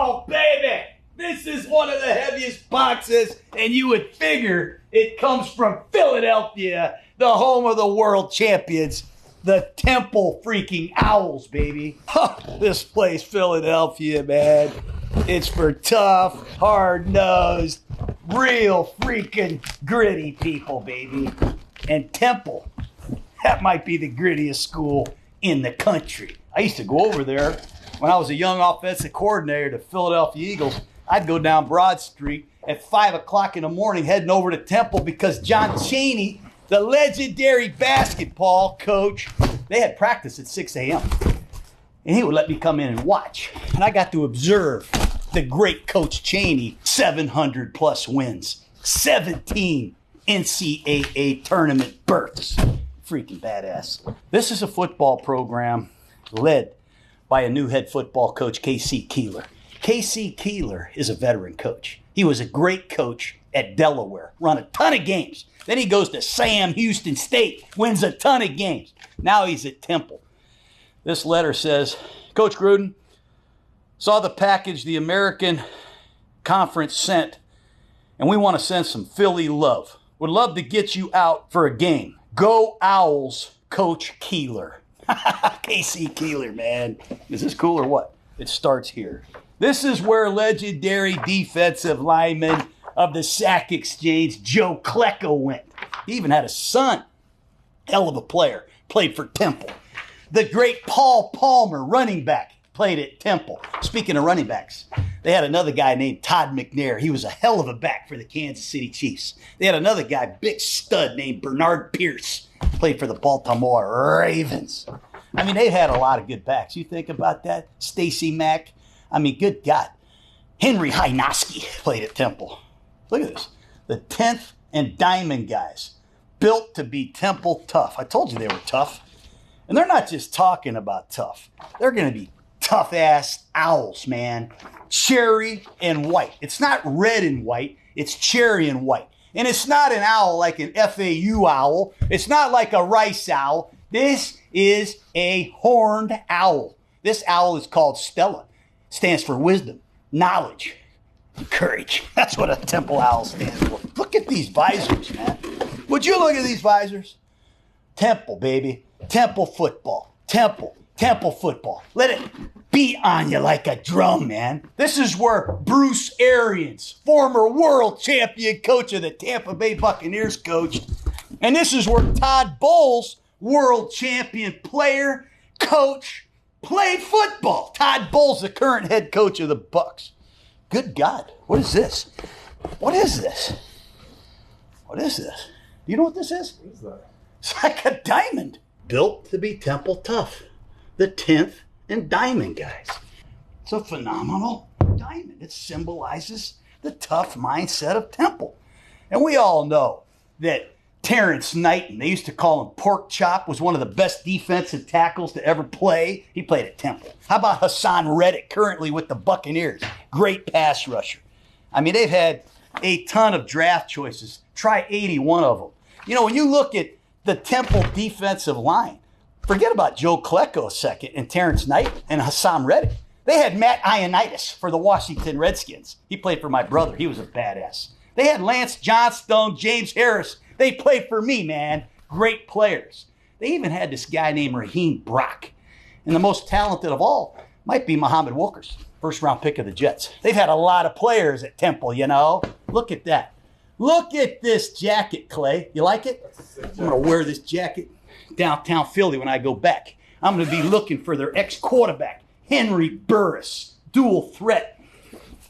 Oh, baby! This is one of the heaviest boxes, and you would figure it comes from Philadelphia, the home of the world champions, the Temple freaking Owls, baby. This place, Philadelphia, man. It's for tough, hard-nosed, real freaking gritty people, baby. And Temple, that might be the grittiest school in the country. I used to go over there when I was a young offensive coordinator to Philadelphia Eagles. I'd go down Broad Street at 5 o'clock in the morning heading over to Temple because John Chaney, the legendary basketball coach, they had practice at 6 a.m. And he would let me come in and watch. And I got to observe the great Coach Chaney, 700 plus wins, 17 NCAA tournament berths. Freaking badass. This is a football program led by a new head football coach, K.C. Keeler. K.C. Keeler is a veteran coach. He was a great coach at Delaware, run a ton of games. Then he goes to Sam Houston State, wins a ton of games. Now he's at Temple. This letter says, Coach Gruden, saw the package the American Conference sent, and we want to send some Philly love. Would love to get you out for a game. Go Owls, Coach Keeler. K.C. Keeler, man. Is this cool or what? It starts here. This is where legendary defensive lineman of the Sack Exchange, Joe Klecko, went. He even had a son. Hell of a player. Played for Temple. The great Paul Palmer, running back, played at Temple. Speaking of running backs, they had another guy named Todd McNair. He was a hell of a back for the Kansas City Chiefs. They had another guy, big stud, named Bernard Pierce. Played for the Baltimore Ravens. I mean, they've had a lot of good backs. You think about that? Stacy Mack. I mean, good God. Henry Hynoski played at Temple. Look at this. The 10th and Diamond guys. Built to be Temple tough. I told you they were tough. And they're not just talking about tough. They're going to be tough-ass owls, man. Cherry and white. It's not red and white. It's cherry and white. And it's not an owl like an FAU owl. It's not like a Rice owl. This is a horned owl. This owl is called Stella. Stands for wisdom, knowledge, and courage. That's what a Temple owl stands for. Look at these visors, man. Would you look at these visors? Temple, baby. Temple football. Temple football. Let it beat on you like a drum, man. This is where Bruce Arians, former world champion coach of the Tampa Bay Buccaneers, coached. And this is where Todd Bowles, world champion player, coach, played football. Todd Bowles, the current head coach of the Bucs. Good God. What is this? What is this? What is this? Do you know what this is? What is that? It's like a diamond. Built to be Temple tough. The 10th and Diamond guys. It's a phenomenal diamond. It symbolizes the tough mindset of Temple. And we all know that Terrence Knighton, they used to call him Pork Chop, was one of the best defensive tackles to ever play. He played at Temple. How about Hassan Reddick, currently with the Buccaneers? Great pass rusher. I mean, they've had a ton of draft choices. Try 81 of them. You know, when you look at the Temple defensive line, forget about Joe Klecko a second and Terrence Knight and Hassan Reddick. They had Matt Ioannidis for the Washington Redskins. He played for my brother. He was a badass. They had Lance Johnstone, James Harris. They played for me, man. Great players. They even had this guy named Raheem Brock. And the most talented of all might be Muhammad Wilkers, first round pick of the Jets. They've had a lot of players at Temple, you know. Look at that. Look at this jacket, Clay. You like it? I'm going to wear this jacket downtown Philly when I go back. I'm going to be looking for their ex-quarterback, Henry Burris, dual threat,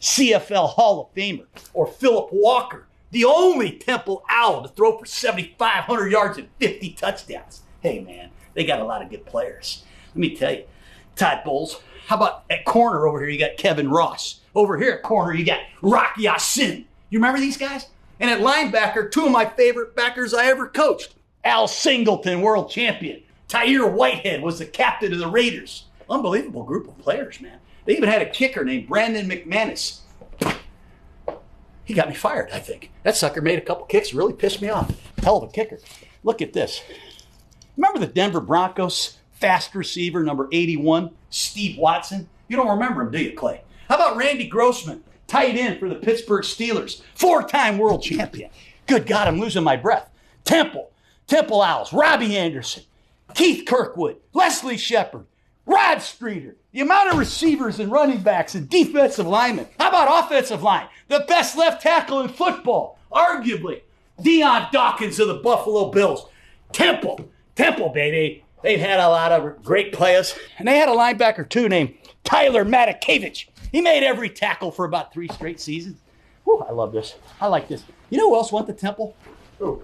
CFL Hall of Famer, or Philip Walker, the only Temple Owl to throw for 7,500 yards and 50 touchdowns. Hey, man, they got a lot of good players. Let me tell you, Todd Bowles, how about at corner over here, you got Kevin Ross. Over here at corner, you got Rock Ya-Sin. You remember these guys? And at linebacker, two of my favorite backers I ever coached. Al Singleton, world champion. Tyre Whitehead was the captain of the Raiders. Unbelievable group of players, man. They even had a kicker named Brandon McManus. He got me fired, I think. That sucker made a couple kicks, really pissed me off. Hell of a kicker. Look at this. Remember the Denver Broncos fast receiver, number 81, Steve Watson? You don't remember him, do you, Clay? How about Randy Grossman, tight end for the Pittsburgh Steelers, 4-time world champion? Good God, I'm losing my breath. Temple Owls, Robbie Anderson, Keith Kirkwood, Leslie Shepard, Rod Streeter. The amount of receivers and running backs and defensive linemen. How about offensive line? The best left tackle in football, arguably. Deion Dawkins of the Buffalo Bills. Temple, baby. They've had a lot of great players. And they had a linebacker, too, named Tyler Matakevich. He made every tackle for about 3 straight seasons. Whew, I love this. I like this. You know who else went to Temple? Ooh.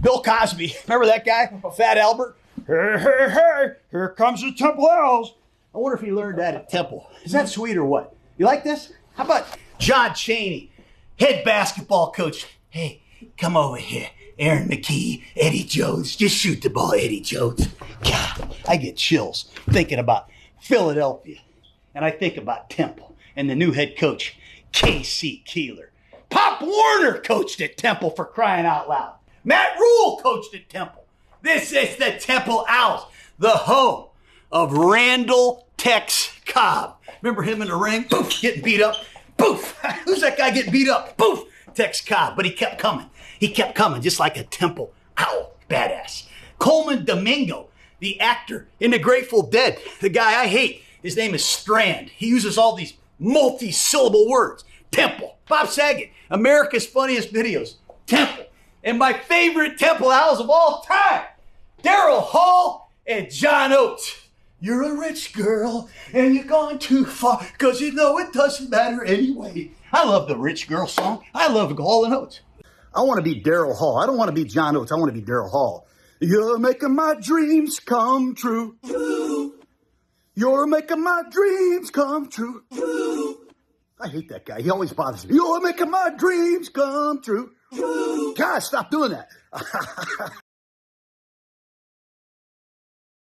Bill Cosby. Remember that guy? Fat Albert? Hey, here comes the Temple Owls. I wonder if he learned that at Temple. Is that sweet or what? You like this? How about John Chaney, head basketball coach? Hey, come over here. Aaron McKee, Eddie Jones. Just shoot the ball, Eddie Jones. God, I get chills thinking about Philadelphia. And I think about Temple and the new head coach, K.C. Keeler. Pop Warner coached at Temple, for crying out loud. Matt Rule coached at Temple. This is the Temple Owls, the home of Randall Tex Cobb. Remember him in the ring? Poof, getting beat up. Poof. Who's that guy getting beat up? Poof. Tex Cobb. But he kept coming. He kept coming just like a Temple Owl. Badass. Coleman Domingo, the actor in The Grateful Dead. The guy I hate. His name is Strand. He uses all these multi-syllable words. Temple. Bob Saget, America's Funniest Videos. Temple. And my favorite Temple Owls of all time, Daryl Hall and John Oates. You're a rich girl and you're gone too far because you know it doesn't matter anyway. I love the Rich Girl song. I love Hall and Oates. I want to be Daryl Hall. I don't want to be John Oates. I want to be Daryl Hall. You're making my dreams come true. You're making my dreams come true. I hate that guy. He always bothers me. You're making my dreams come true. God, stop doing that.